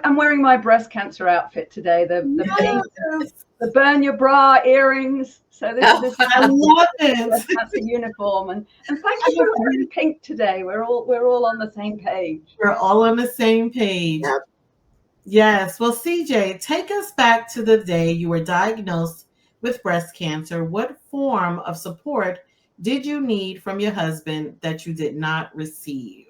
I'm wearing my breast cancer outfit today. Yes. The burn your bra earrings. So this I love it. breast cancer uniform. And thank you for wearing pink today. We're all on the same page. We're all on the same page. Yep. Yes. Well, CJ, take us back to the day you were diagnosed with breast cancer. What form of support did you need from your husband that you did not receive?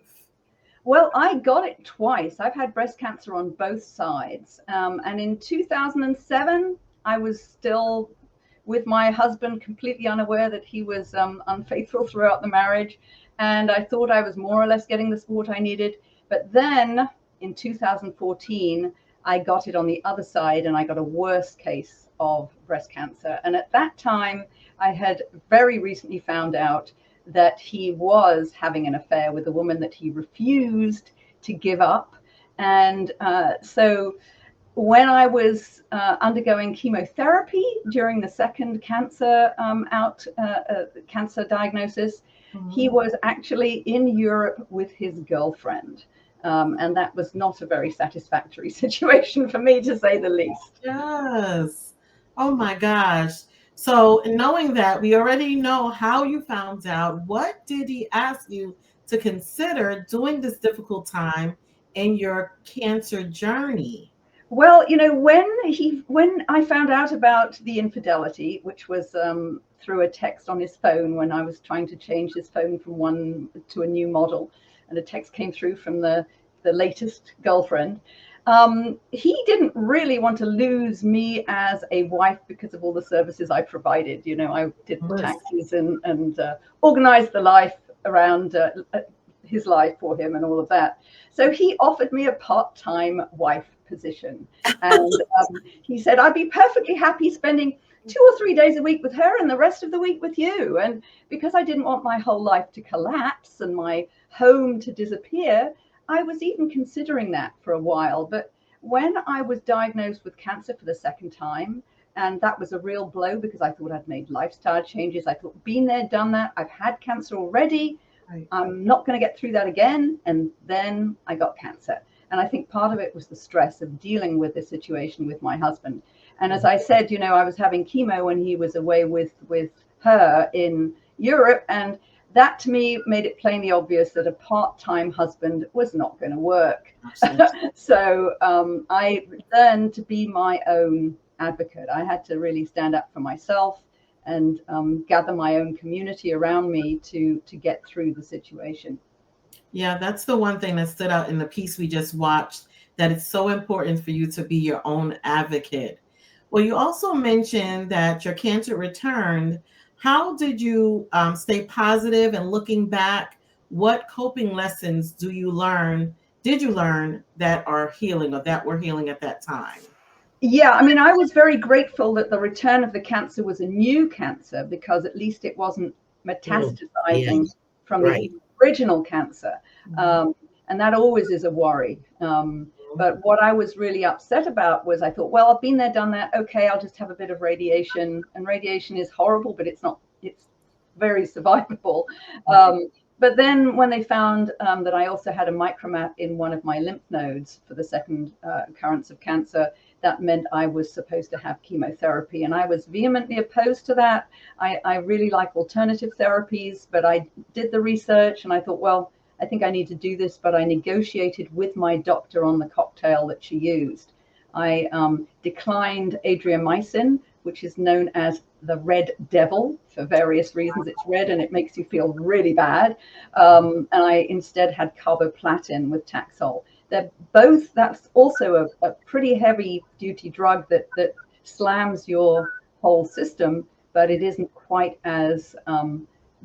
Well, I got it twice. I've had breast cancer on both sides. And in 2007, I was still with my husband, completely unaware that he was unfaithful throughout the marriage. And I thought I was more or less getting the support I needed. But then in 2014, I got it on the other side and I got a worse case of breast cancer. And at that time, I had very recently found out that he was having an affair with a woman that he refused to give up. And so when I was undergoing chemotherapy during the second cancer cancer diagnosis, he was actually in Europe with his girlfriend. And that was not a very satisfactory situation for me, to say the least. Yes. Oh my gosh. So knowing that, we already know how you found out. What did he ask you to consider during this difficult time in your cancer journey? Well, when I found out about the infidelity, which was through a text on his phone when I was trying to change his phone from one to a new model, and a text came through from the latest girlfriend. He didn't really want to lose me as a wife because of all the services I provided. I did the taxes and organized the life around his life for him and all of that. So he offered me a part-time wife position. And he said, I'd be perfectly happy spending 2 or 3 days a week with her and the rest of the week with you. And because I didn't want my whole life to collapse and my home to disappear, I was even considering that for a while. But when I was diagnosed with cancer for the second time, and that was a real blow because I thought I'd made lifestyle changes. I thought, been there, done that. I've had cancer already. Right. I'm not going to get through that again. And then I got cancer. And I think part of it was the stress of dealing with the situation with my husband. And as I said, I was having chemo when he was away with her in Europe. And that to me made it plainly obvious that a part-time husband was not going to work. So I learned to be my own advocate. I had to really stand up for myself and gather my own community around me to get through the situation. Yeah, that's the one thing that stood out in the piece we just watched, that it's so important for you to be your own advocate. Well, you also mentioned that your cancer returned. How did you stay positive? And looking back, what coping lessons did you learn that are healing or that were healing at that time? Yeah, I mean, I was very grateful that the return of the cancer was a new cancer because at least it wasn't metastasizing from the original cancer. And that always is a worry. But what I was really upset about was I thought, well, I've been there, done that. Okay, I'll just have a bit of radiation. And radiation is horrible, but it's very survivable. But then when they found that I also had a micromat in one of my lymph nodes for the second occurrence of cancer, that meant I was supposed to have chemotherapy. And I was vehemently opposed to that. I really like alternative therapies, but I did the research and I thought, well, I think I need to do this, but I negotiated with my doctor on the cocktail that she used. I declined adriamycin, which is known as the red devil for various reasons. It's red and it makes you feel really bad. And I instead had carboplatin with Taxol. That's also a pretty heavy duty drug that slams your whole system, but it isn't quite as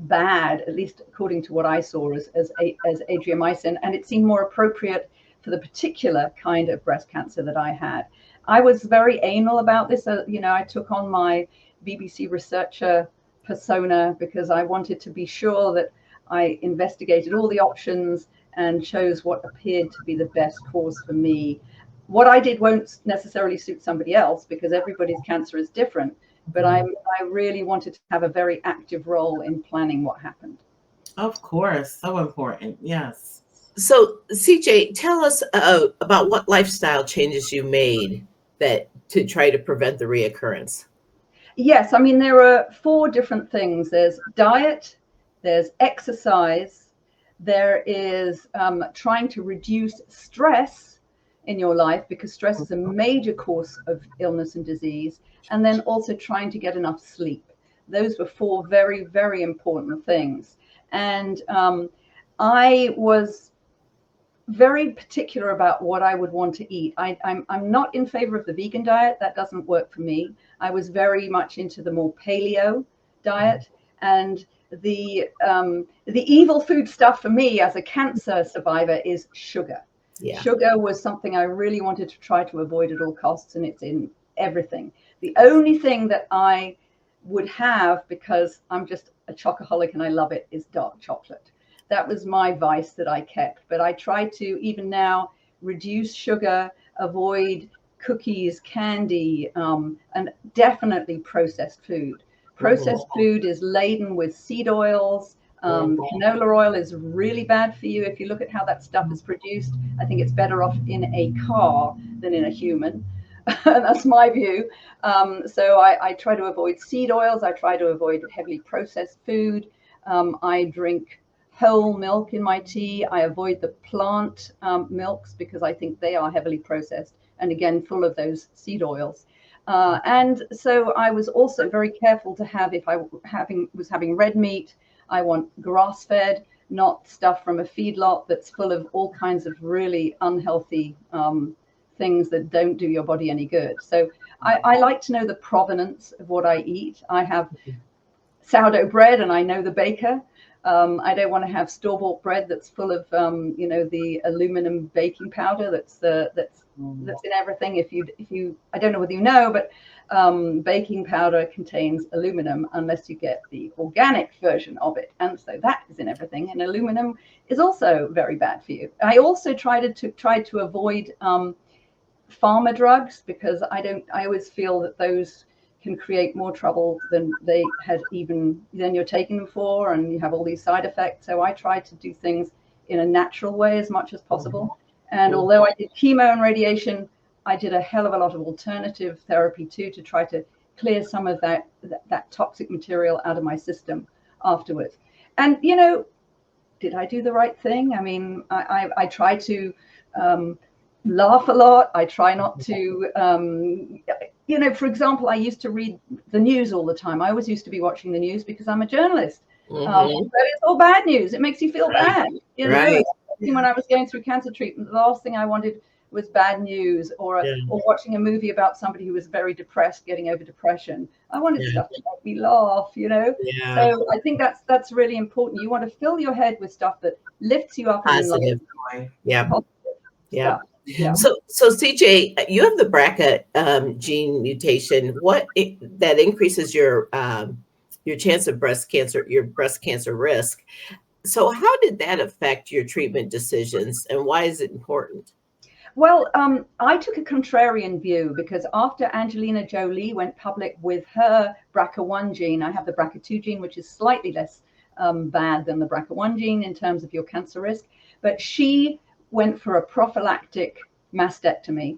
bad, at least according to what I saw, as adriamycin, and it seemed more appropriate for the particular kind of breast cancer that I had. I was very anal about this. I took on my BBC researcher persona because I wanted to be sure that I investigated all the options and chose what appeared to be the best course for me. What I did won't necessarily suit somebody else because everybody's cancer is different. But I really wanted to have a very active role in planning what happened. Of course. So important. Yes. So, CJ, tell us about what lifestyle changes you made that to try to prevent the reoccurrence. Yes, I mean, there are 4 different things. There's diet, there's exercise, there is trying to reduce stress in your life, because stress is a major cause of illness and disease, and then also trying to get enough sleep. Those were 4 very, very important things. And I was very particular about what I would want to eat. I'm not in favor of the vegan diet. That doesn't work for me. I was very much into the more paleo diet, and the evil food stuff for me as a cancer survivor is sugar. Yeah. Sugar was something I really wanted to try to avoid at all costs, and it's in everything. The only thing that I would have, because I'm just a chocoholic and I love it, is dark chocolate. That was my vice that I kept. But I try to, even now, reduce sugar, avoid cookies, candy, and definitely processed food. Processed food is laden with seed oils. Canola oil is really bad for you. If you look at how that stuff is produced, I think it's better off in a car than in a human. That's my view. So I try to avoid seed oils. I try to avoid heavily processed food. I drink whole milk in my tea. I avoid the plant milks, because I think they are heavily processed and again full of those seed oils. And so I was also very careful to have, if I was having red meat, I want grass-fed, not stuff from a feedlot that's full of all kinds of really unhealthy things that don't do your body any good. So I like to know the provenance of what I eat. I have sourdough bread, and I know the baker. I don't want to have store-bought bread that's full of, the aluminum baking powder that's in everything. If you, I don't know whether you know, but baking powder contains aluminum unless you get the organic version of it, and so that is in everything. And aluminum is also very bad for you. I also tried to avoid pharma drugs, because I always feel that those can create more trouble than you're taking them for, and you have all these side effects. So I try to do things in a natural way as much as possible. And although I did chemo and radiation, I did a hell of a lot of alternative therapy too, to try to clear some of that toxic material out of my system afterwards. And did I do the right thing? I mean, I try to laugh a lot. I try not to, for example, I used to read the news all the time. I always used to be watching the news because I'm a journalist. But it's all bad news. It makes you feel bad. Right. When I was going through cancer treatment, the last thing I wanted was bad news, or watching a movie about somebody who was very depressed, getting over depression. I wanted stuff to make me laugh, So I think that's really important. You want to fill your head with stuff that lifts you up. Positive. Yeah. Yeah. So CJ, you have the BRCA gene mutation. That increases your chance of breast cancer, your breast cancer risk. So how did that affect your treatment decisions, and why is it important? Well, I took a contrarian view, because after Angelina Jolie went public with her BRCA1 gene, I have the BRCA2 gene, which is slightly less bad than the BRCA1 gene in terms of your cancer risk. But she went for a prophylactic mastectomy.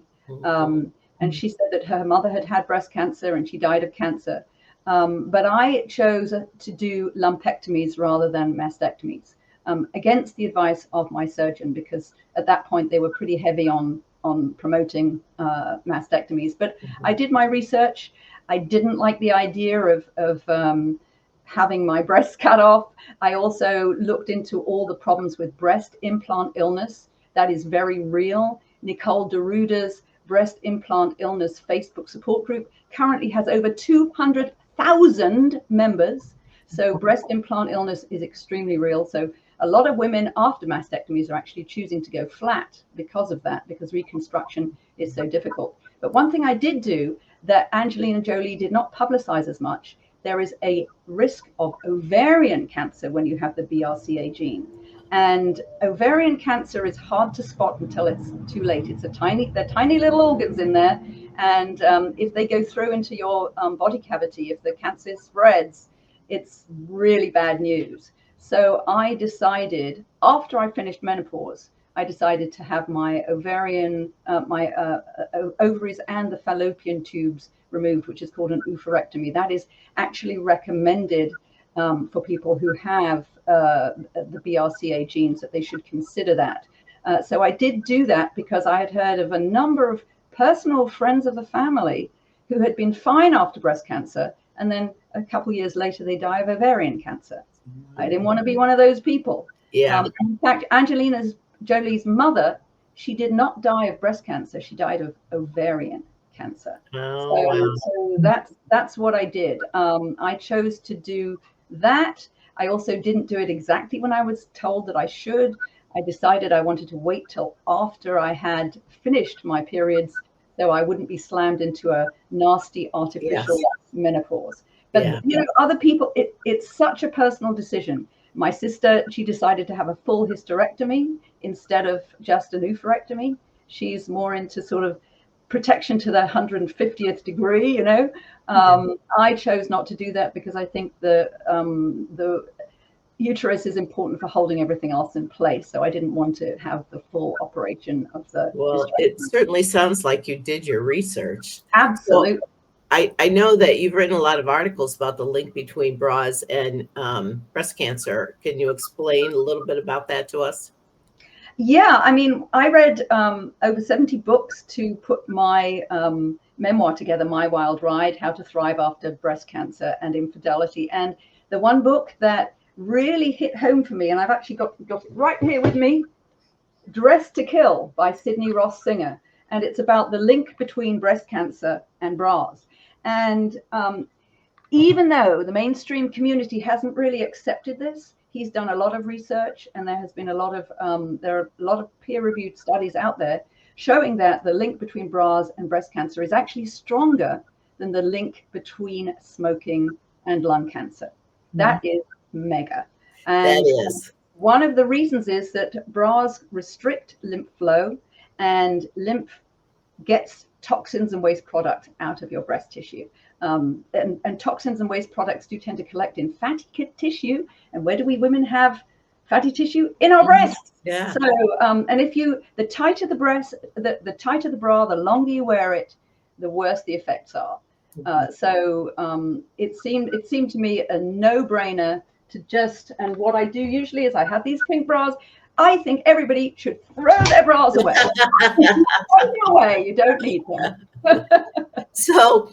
And she said that her mother had breast cancer and she died of cancer. But I chose to do lumpectomies rather than mastectomies, against the advice of my surgeon, because at that point they were pretty heavy on promoting mastectomies. But I did my research. I didn't like the idea of having my breasts cut off. I also looked into all the problems with breast implant illness. That is very real. Nicole Deruda's breast implant illness Facebook support group currently has over 200,000 members. So breast implant illness is extremely real. So a lot of women after mastectomies are actually choosing to go flat because of that, because reconstruction is so difficult. But one thing I did do that Angelina Jolie did not publicize as much, there is a risk of ovarian cancer when you have the BRCA gene. And ovarian cancer is hard to spot until it's too late. They're tiny little organs in there. And if they go through into your body cavity, if the cancer spreads, it's really bad news. So I decided, after I finished menopause, I decided to have my ovarian, ovaries and the fallopian tubes removed, which is called an oophorectomy. That is actually recommended for people who have the BRCA genes, that they should consider that. So I did do that because I had heard of a number of personal friends of the family who had been fine after breast cancer, and then a couple of years later they die of ovarian cancer. I didn't want to be one of those people. Yeah. In fact, Angelina Jolie's mother, she did not die of breast cancer. She died of ovarian cancer. Oh, wow. So that's what I did. I chose to do that. I also didn't do it exactly when I was told that I should. I decided I wanted to wait till after I had finished my periods, so I wouldn't be slammed into a nasty artificial menopause. But you know, other people, it's such a personal decision. My sister, she decided to have a full hysterectomy instead of just an oophorectomy. She's more into sort of protection to the 150th degree, you know. I chose not to do that because I think the uterus is important for holding everything else in place. So I didn't want to have the full operation of the. Well, it certainly sounds like you did your research. Absolutely. Well, I know that you've written a lot of articles about the link between bras and breast cancer. Can you explain a little bit about that to us? Yeah, I mean, I read over 70 books to put my memoir together, My Wild Ride, How to Thrive After Breast Cancer and Infidelity. And the one book that really hit home for me, and I've actually got it right here with me, Dressed to Kill by Sydney Ross Singer. And it's about the link between breast cancer and bras. And even though the mainstream community hasn't really accepted this, he's done a lot of research, and there has been a lot of peer-reviewed studies out there showing that the link between bras and breast cancer is actually stronger than the link between smoking and lung cancer. That is mega. And that is. One of the reasons is that bras restrict lymph flow, and lymph gets toxins and waste products out of your breast tissue. And toxins and waste products do tend to collect in fatty tissue. And where do we women have fatty tissue? In our breasts. Yeah. So, and if the tighter the breast, the tighter the bra, the longer you wear it, the worse the effects are. So it seemed to me a no-brainer to just, and what I do usually is I have these pink bras. I think everybody should throw their bras away. Throw them away. You don't need them. So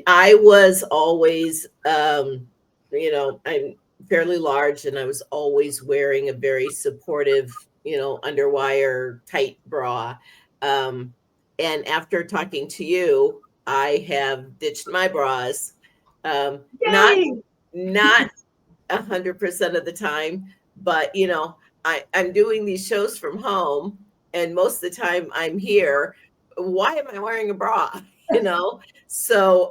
I was always, you know, I'm fairly large, and I was always wearing a very supportive, you know, underwire tight bra. And after talking to you, I have ditched my bras. Not 100% of the time, but you know, I'm doing these shows from home, and most of the time I'm here. Why am I wearing a bra? You know, so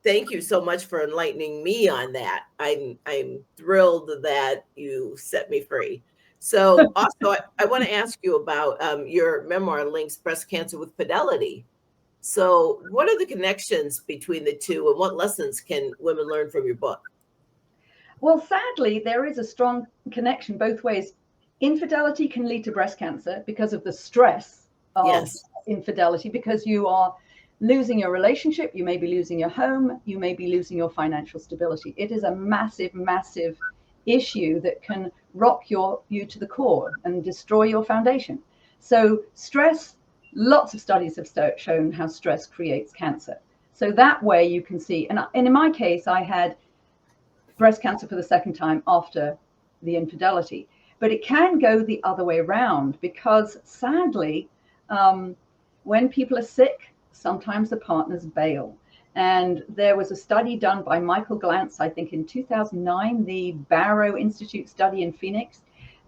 thank you so much for enlightening me on that. I'm thrilled that you set me free. So also, I want to ask you about your memoir links breast cancer with fidelity. So what are the connections between the two, and what lessons can women learn from your book? Well, sadly, there is a strong connection both ways. Infidelity can lead to breast cancer because of the stress of infidelity, because you are losing your relationship, you may be losing your home, you may be losing your financial stability. It is a massive, massive issue that can rock you to the core and destroy your foundation. So stress, lots of studies have shown how stress creates cancer. So that way you can see, and in my case, I had breast cancer for the second time after the infidelity. But it can go the other way around, because sadly, when people are sick, sometimes the partners bail. And there was a study done by Michael Glantz, I think in 2009, the Barrow Institute study in Phoenix,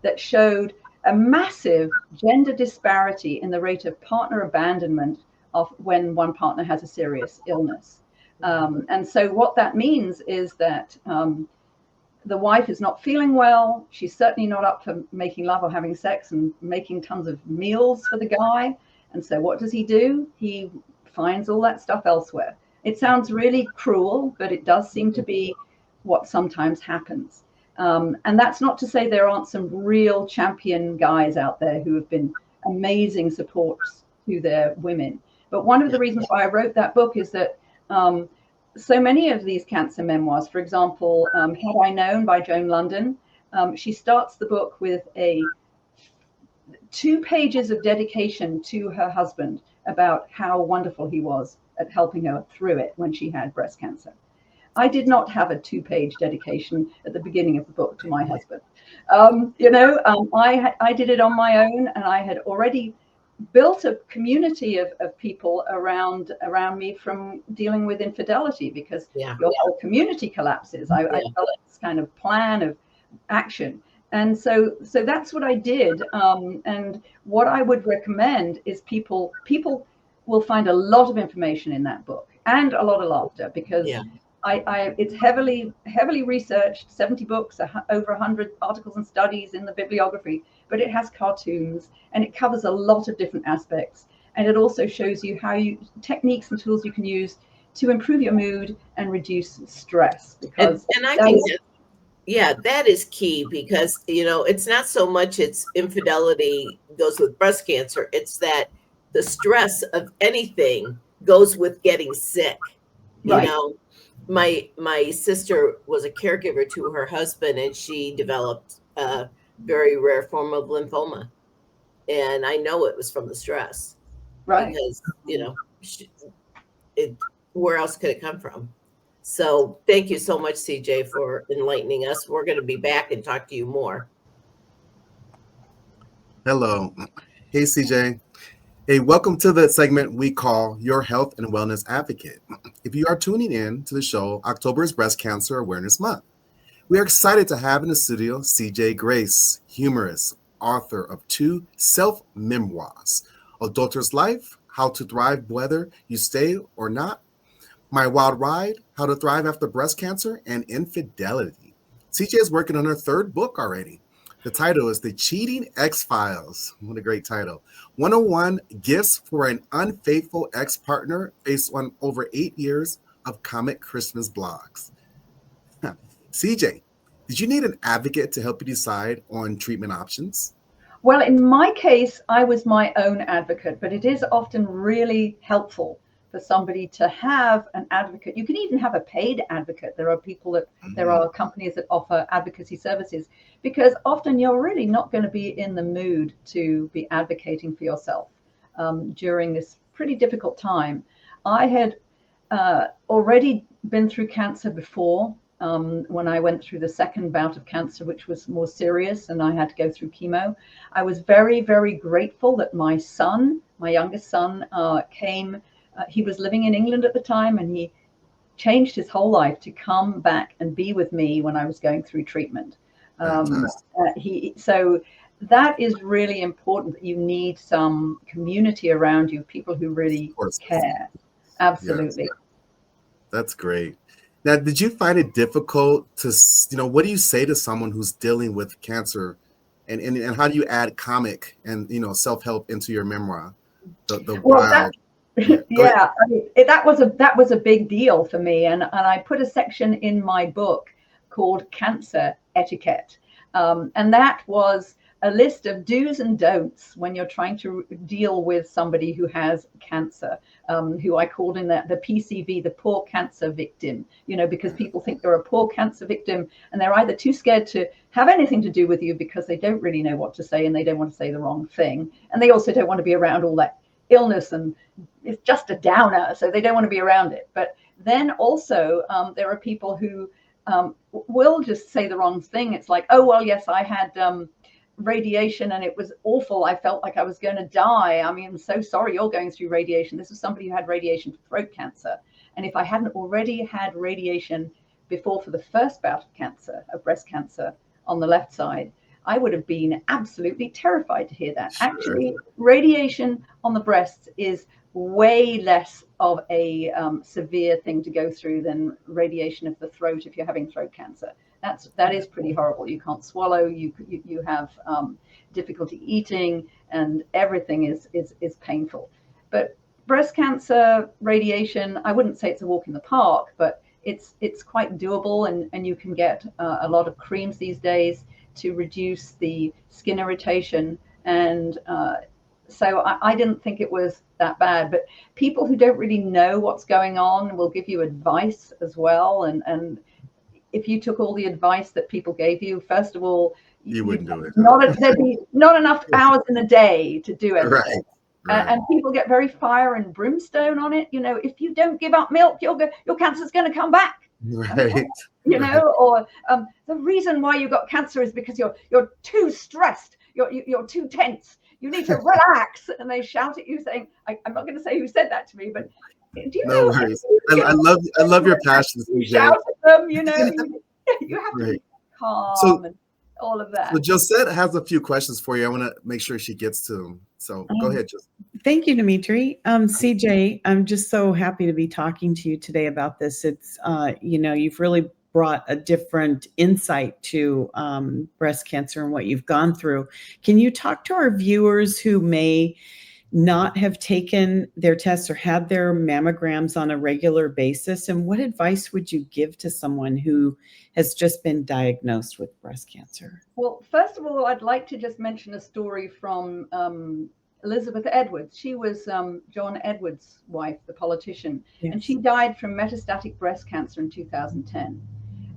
that showed a massive gender disparity in the rate of partner abandonment of when one partner has a serious illness. And so what that means is that the wife is not feeling well. She's certainly not up for making love or having sex and making tons of meals for the guy. And so what does he do? He finds all that stuff elsewhere. It sounds really cruel, but it does seem to be what sometimes happens. And that's not to say there aren't some real champion guys out there who have been amazing supports to their women. But one of the reasons why I wrote that book is that so many of these cancer memoirs, for example, Had I Known by Joan London, she starts the book with 2 pages of dedication to her husband about how wonderful he was at helping her through it when she had breast cancer. I did not have a 2-page dedication at the beginning of the book to my husband. I did it on my own, and I had already built a community of people around me from dealing with infidelity, because your whole community collapses. I developed this kind of plan of action. And so that's what I did. And what I would recommend is people will find a lot of information in that book and a lot of laughter, because it's heavily researched, 70 books, over 100 articles and studies in the bibliography, but it has cartoons and it covers a lot of different aspects. And it also shows you techniques and tools you can use to improve your mood and reduce stress. Because and I think that is key, because it's not so much it's infidelity goes with breast cancer, it's that the stress of anything goes with getting sick. Right. My sister was a caregiver to her husband, and she developed a very rare form of lymphoma, and I know it was from the stress. Right. Because where else could it come from? So thank you so much, CJ, for enlightening us. We're going to be back and talk to you more. Hello. Hey, CJ. Hey, welcome to the segment we call Your Health and Wellness Advocate. If you are tuning in to the show, October is Breast Cancer Awareness Month. We are excited to have in the studio CJ Grace, humorist, author of 2 self-memoirs, A Daughter's Life, How to Thrive Whether You Stay or Not, My Wild Ride, How to Thrive After Breast Cancer, and Infidelity. CJ is working on her 3rd book already. The title is The Cheating Ex-Files. What a great title. 101 Gifts for an Unfaithful Ex-Partner, based on over 8 years of comic Christmas blogs. CJ, did you need an advocate to help you decide on treatment options? Well, in my case, I was my own advocate, but it is often really helpful for somebody to have an advocate. You can even have a paid advocate. There are companies that offer advocacy services, because often you're really not going to be in the mood to be advocating for yourself during this pretty difficult time. I had already been through cancer before, when I went through the 2nd bout of cancer, which was more serious, and I had to go through chemo. I was very, very grateful that my youngest son, came. He was living in England at the time, and he changed his whole life to come back and be with me when I was going through treatment. So that is really important, that you need some community around you, people who really care. Absolutely. Yes. That's great. Now, did you find it difficult to, what do you say to someone who's dealing with cancer, and how do you add comic and, self-help into your memoir? That was a big deal for me, and I put a section in my book called Cancer Etiquette, and that was a list of do's and don'ts when you're trying to deal with somebody who has cancer, who I called in the PCV, the poor cancer victim, because people think they're a poor cancer victim, and they're either too scared to have anything to do with you because they don't really know what to say, and they don't want to say the wrong thing, and they also don't want to be around all that illness, and it's just a downer, so they don't want to be around it. But then also there are people who will just say the wrong thing. It's like, oh, well, yes, I had radiation and it was awful. I felt like I was going to die. I mean, I'm so sorry you're going through radiation. This was somebody who had radiation for throat cancer. And if I hadn't already had radiation before for the 1st bout of cancer, of breast cancer on the left side, I would have been absolutely terrified to hear that. Sure. Actually, radiation on the breasts is way less of a severe thing to go through than radiation of the throat if you're having throat cancer. That is pretty horrible. You can't swallow. You have difficulty eating, and everything is painful. But breast cancer radiation, I wouldn't say it's a walk in the park, but it's quite doable, and you can get a lot of creams these days to reduce the skin irritation. And so I didn't think it was that bad. But people who don't really know what's going on will give you advice as well. And if you took all the advice that people gave you, first of all, you wouldn't do it. There'd be not enough hours in the day to do everything. Right. And people get very fire and brimstone on it. If you don't give up milk, your cancer's going to come back. Right. Or the reason why you got cancer is because you're too stressed. You're too tense. You need to relax. And they shout at you saying, I'm not going to say who said that to me, but do you know? Worries. I love your passion. You shout at them, you have to be calm and all of that. So Josette has a few questions for you. I want to make sure she gets to them. So go ahead, Josette. Thank you, Dimitri. CJ, I'm just so happy to be talking to you today about this. It's, you've really brought a different insight to breast cancer and what you've gone through. Can you talk to our viewers who may not have taken their tests or had their mammograms on a regular basis? And what advice would you give to someone who has just been diagnosed with breast cancer? Well, first of all, I'd like to just mention a story from Elizabeth Edwards. She was John Edwards' wife, the politician, yes. And she died from metastatic breast cancer in 2010.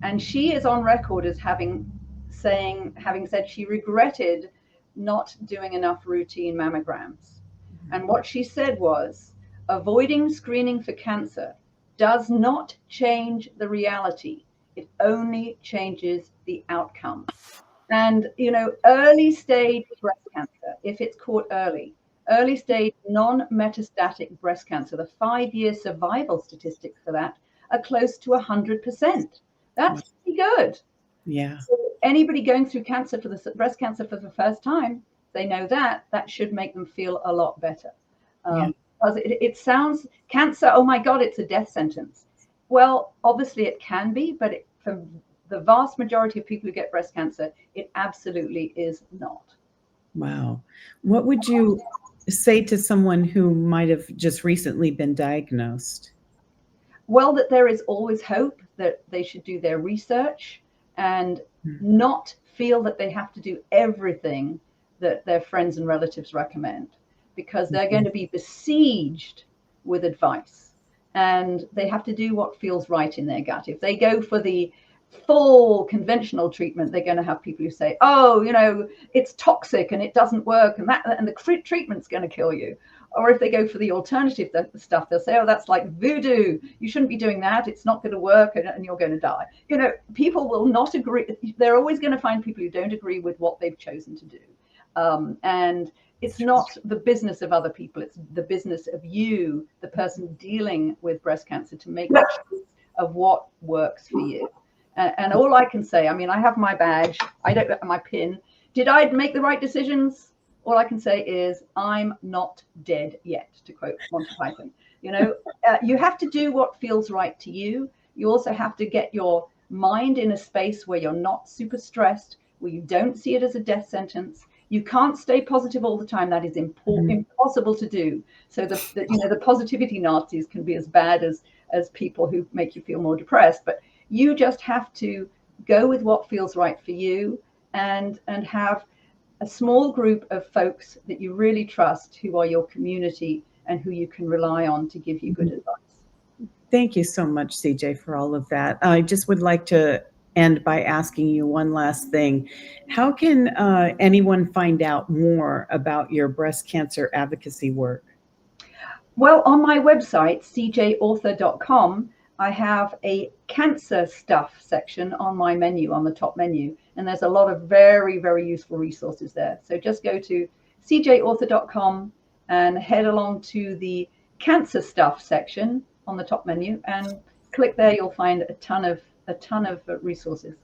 And she is on record as having said she regretted not doing enough routine mammograms. And what she said was, avoiding screening for cancer does not change the reality. It only changes the outcome. And, early stage breast cancer, if it's caught early stage non-metastatic breast cancer, the 5-year survival statistics for that are close to 100%. That's pretty good. Yeah. So anybody going through breast cancer for the first time, they know that should make them feel a lot better. Because it sounds, cancer, oh my God, it's a death sentence. Well, obviously it can be, but for the vast majority of people who get breast cancer, it absolutely is not. Wow. What would you say to someone who might have just recently been diagnosed? Well, that there is always hope, that they should do their research and not feel that they have to do everything that their friends and relatives recommend, because they're going to be besieged with advice, and they have to do what feels right in their gut. If they go for the full conventional treatment, they're going to have people who say, oh, it's toxic and it doesn't work, and the treatment's going to kill you. Or if they go for the alternative stuff, they'll say, oh, that's like voodoo. You shouldn't be doing that. It's not going to work and you're going to die. People will not agree. They're always going to find people who don't agree with what they've chosen to do. And it's not the business of other people. It's the business of you, the person dealing with breast cancer, to make a choice of what works for you. And all I can say, I have my badge, my pin. Did I make the right decisions? All I can say is I'm not dead yet, to quote Monty Python. You have to do what feels right to you. You also have to get your mind in a space where you're not super stressed, where you don't see it as a death sentence. You can't stay positive all the time. That is impossible to do. So the positivity Nazis can be as bad as people who make you feel more depressed. But you just have to go with what feels right for you, and have a small group of folks that you really trust, who are your community and who you can rely on to give you good advice. Thank you so much, CJ, for all of that. I just would like to end by asking you one last thing. How can anyone find out more about your breast cancer advocacy work? Well, on my website, cjauthor.com, I have a cancer stuff section on my menu, on the top menu, and there's a lot of very, very useful resources there. So just go to cjauthor.com and head along to the cancer stuff section on the top menu and click there. You'll find a ton of resources.